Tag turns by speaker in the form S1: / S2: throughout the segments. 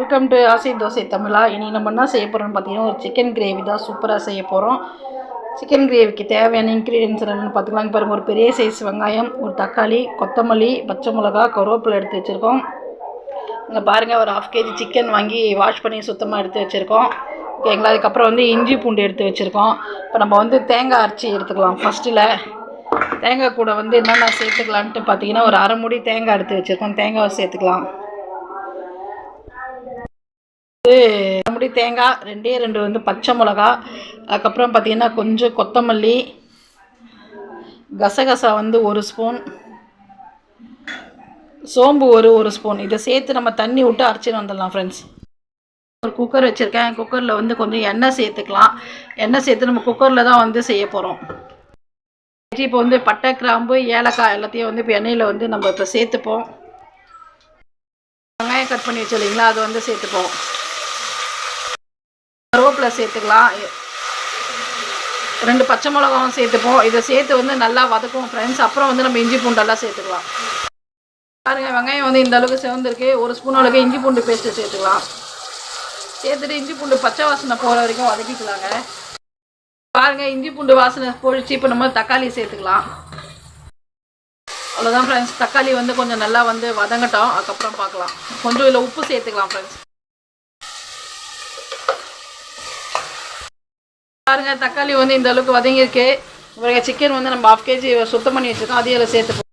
S1: Welcome to ஆசை தோசை தமிழா. இனி நம்ம என்ன செய்ய போகிறோம்னு பார்த்தீங்கன்னா ஒரு சிக்கன் கிரேவி தான் சூப்பராக செய்ய போகிறோம். சிக்கன் கிரேவிக்கு தேவையான இன்க்ரீடியன்ஸ் என்னென்னு பார்த்துக்கலாம். பாருங்கள், ஒரு பெரிய சைஸ் வெங்காயம், ஒரு தக்காளி, கொத்தமல்லி, பச்சை மிளகா, கருவேப்பிலை எடுத்து வச்சுருக்கோம். இங்கே பாருங்கள், ஒரு 1/2 kg சிக்கன் வாங்கி வாஷ் பண்ணி சுத்தமாக எடுத்து வச்சுருக்கோம். ஓகேங்களா. அதுக்கப்புறம் இஞ்சி பூண்டு எடுத்து வச்சுருக்கோம். இப்போ நம்ம தேங்காய் அரைச்சி எடுத்துக்கலாம். ஃபஸ்ட்டில் தேங்காய் கூட என்னென்ன சேர்த்துக்கலான்ட்டு பார்த்தீங்கன்னா ஒரு 1/2 மூடி தேங்காய் எடுத்து வச்சுருக்கோம். தேங்காவை சேர்த்துக்கலாம். முடி தேங்காய், 2 பச்சை மிளகா, அதுக்கப்புறம் பார்த்தீங்கன்னா கொஞ்சம் கொத்தமல்லி, கசகசா 1 ஸ்பூன், சோம்பு ஒரு ஸ்பூன். இதை சேர்த்து நம்ம தண்ணி விட்டு அரைச்சிட்டு வந்துடலாம் ஃப்ரெண்ட்ஸ். ஒரு குக்கர் வச்சுருக்கேன். குக்கரில் கொஞ்சம் எண்ணெய் சேர்த்துக்கலாம். எண்ணெய் சேர்த்து நம்ம குக்கரில் தான் செய்ய போகிறோம். இப்போ பட்டை, கிராம்பு, ஏலக்காய் எல்லாத்தையும் இப்போ எண்ணெயில் நம்ம இப்போ சேர்த்துப்போம். வெங்காயம் கட் பண்ணி வச்சு இல்லைங்களா, அது சேர்த்துப்போம். கருவேப்பிலை சேர்த்துக்கலாம். 2 பச்சை மிளகாவும் சேர்த்துப்போம். இதை சேர்த்து நல்லா வதக்குவோம் ஃப்ரெண்ட்ஸ். அப்புறம் நம்ம இஞ்சி பூண்டெல்லாம் சேர்த்துக்கலாம். பாருங்கள், வெங்காயம் இந்த அளவுக்கு சிவந்திருக்கு. 1 ஸ்பூன் அளவுக்கு இஞ்சி பூண்டு பேஸ்ட்டு சேர்த்துக்கலாம். சேர்த்துட்டு இஞ்சி பூண்டு பச்சை வாசனை போகிற வரைக்கும் வதக்கிக்கலாங்க. பாருங்கள், இஞ்சி பூண்டு வாசனை பொழிச்சு இப்போ நம்ம தக்காளி சேர்த்துக்கலாம். அவ்வளோதான் ஃப்ரெண்ட்ஸ். தக்காளி கொஞ்சம் நல்லா வதங்கட்டும். அதுக்கப்புறம் பார்க்கலாம். கொஞ்சம் இதில் உப்பு சேர்த்துக்கலாம் ஃப்ரெண்ட்ஸ். பாருங்க, தக்காளி இந்த அளவுக்கு வதங்கியிருக்கு. பாருங்க, சிக்கன் நம்ம 1/2 kg சுத்தம் பண்ணி வச்சுருக்கோம். அதையும் அதில் சேர்த்துப்போம்.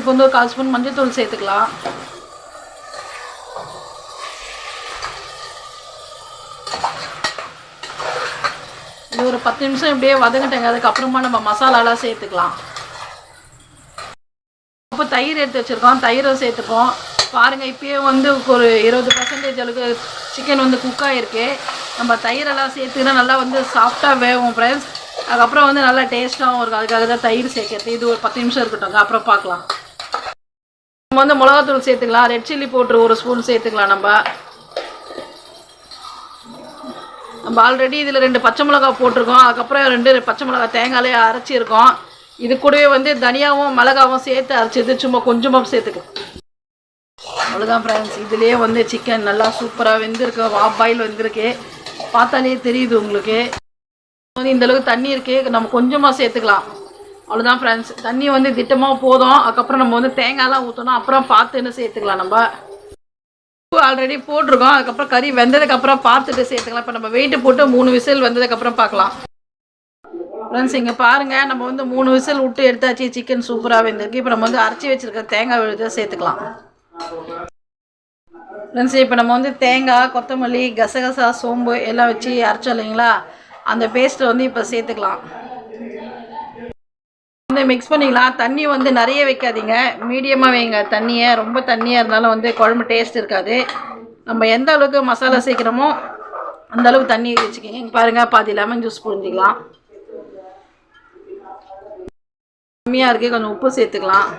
S1: இப்போ 1/4 ஸ்பூன் மஞ்சள் தூள் சேர்த்துக்கலாம். இது ஒரு 10 நிமிஷம் இப்படியே வதங்கிட்டேங்க. அதுக்கப்புறமா நம்ம மசாலாலாம் சேர்த்துக்கலாம். இப்போ தயிர் எடுத்து வச்சுருக்கோம். தயிரை சேர்த்துப்போம். பாருங்கள், இப்போயே ஒரு 20% அளவுக்கு சிக்கன் குக் ஆகிருக்கு. நம்ம தயிரெல்லாம் சேர்த்துக்கினா நல்லா சாஃப்டாக வேகும் ஃப்ரெண்ட்ஸ். அதுக்கப்புறம் நல்லா டேஸ்ட்டாகவும் இருக்கும். அதுக்காக தான் தயிர் சேர்க்கறது. இது ஒரு 10 நிமிஷம் இருக்கட்டும். அப்புறம் பார்க்கலாம். நம்ம மிளகாத்தூள் சேர்த்துக்கலாம். ரெட் சில்லி பவுட்ரு 1 ஸ்பூன் சேர்த்துக்கலாம். நம்ம ஆல்ரெடி இதில் 2 பச்சை மிளகா போட்டிருக்கோம். அதுக்கப்புறம் 2 பச்சை மிளகா தேங்காயிலே அரைச்சிருக்கோம். இது கூடவே தனியாகவும் மிளகாவும் சேர்த்து அரைச்சிது சும்மா கொஞ்சமாக சேர்த்துக்கலாம். அவ்வளோதான் ஃப்ரெண்ட்ஸ். இதுலேயே சிக்கன் நல்லா சூப்பராக வெந்திருக்கு. ஹாஃப் பாயில் வெந்திருக்கு. பார்த்தாலே தெரியுது உங்களுக்கு. இந்த அளவுக்கு தண்ணி இருக்குது. நம்ம கொஞ்சமாக சேர்த்துக்கலாம். அவ்வளோதான் ஃப்ரெண்ட்ஸ். தண்ணி திட்டமாக போதும். அதுக்கப்புறம் நம்ம தேங்காயெலாம் ஊற்றணும். அப்புறம் பார்த்துன்னு சேர்த்துக்கலாம். நம்ம ஆல்ரெடி போட்டிருக்கோம். அதுக்கப்புறம் கறி வெந்ததுக்கப்புறம் பார்த்துட்டு சேர்த்துக்கலாம். இப்போ நம்ம வெயிட்டு போட்டு 3 விசில் வந்ததுக்கப்புறம் பார்க்கலாம். ஃப்ரெண்ட்ஸ், இங்கே பாருங்கள், நம்ம 3 விசில் விட்டு எடுத்தாச்சு. சிக்கன் சூப்பராக வெந்திருக்கு. இப்போ நம்ம அரைச்சி வச்சுருக்க தேங்காய் விழுத சேர்த்துக்கலாம். ஃப்ரெண்ட்ஸ், இப்போ நம்ம தேங்காய், கொத்தமல்லி, கசகசா, சோம்பு எல்லாம் வச்சு அரைச்சோம் இல்லைங்களா, அந்த பேஸ்ட்டை இப்போ சேர்த்துக்கலாம். மிக்ஸ் பண்ணிக்கலாம். தண்ணி நிறைய வைக்காதீங்க, மீடியமாக வைங்க தண்ணியை. ரொம்ப தண்ணியாக இருந்தாலும் குழம்பு டேஸ்ட் இருக்காது. நம்ம எந்த அளவுக்கு மசாலா சேர்க்குறோமோ அந்த அளவுக்கு தண்ணி வச்சுக்கிங்க. இங்கே பாருங்கள், பாதி லெமன் ஜூஸ் புழிஞ்சிக்கலாம். கம்மியாக இருக்குது, கொஞ்சம் உப்பு சேர்த்துக்கலாம்.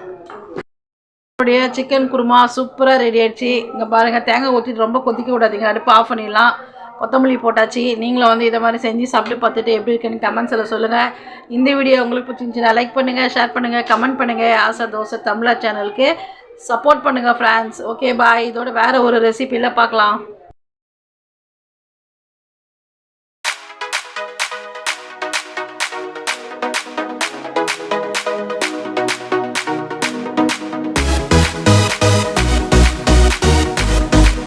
S1: நம்மளுடைய சிக்கன் குருமா சூப்பராக ரெடி ஆகிடுச்சு. இங்கே பாருங்கள், தேங்காய் ஊற்றிட்டு ரொம்ப கொதிக்க விடாதீங்க. அடுப்பு ஆஃப் பண்ணிடலாம். கொத்தமல்லி போட்டாச்சு. நீங்களும் இதை மாதிரி செஞ்சு சாப்பிட்டு பார்த்துட்டு எப்படி இருக்குன்னு கமெண்ட்ஸில் சொல்லுங்கள். இந்த வீடியோ உங்களுக்கு பிடிச்சிருந்துச்சுன்னா லைக் பண்ணுங்கள், ஷேர் பண்ணுங்கள், கமெண்ட் பண்ணுங்கள். ஆசை தோசை தமிழா சேனலுக்கு சப்போர்ட் பண்ணுங்கள் ஃப்ரெண்ட்ஸ். ஓகே, பாய். இதோட வேறு ஒரு ரெசிபியில் பார்க்கலாம்.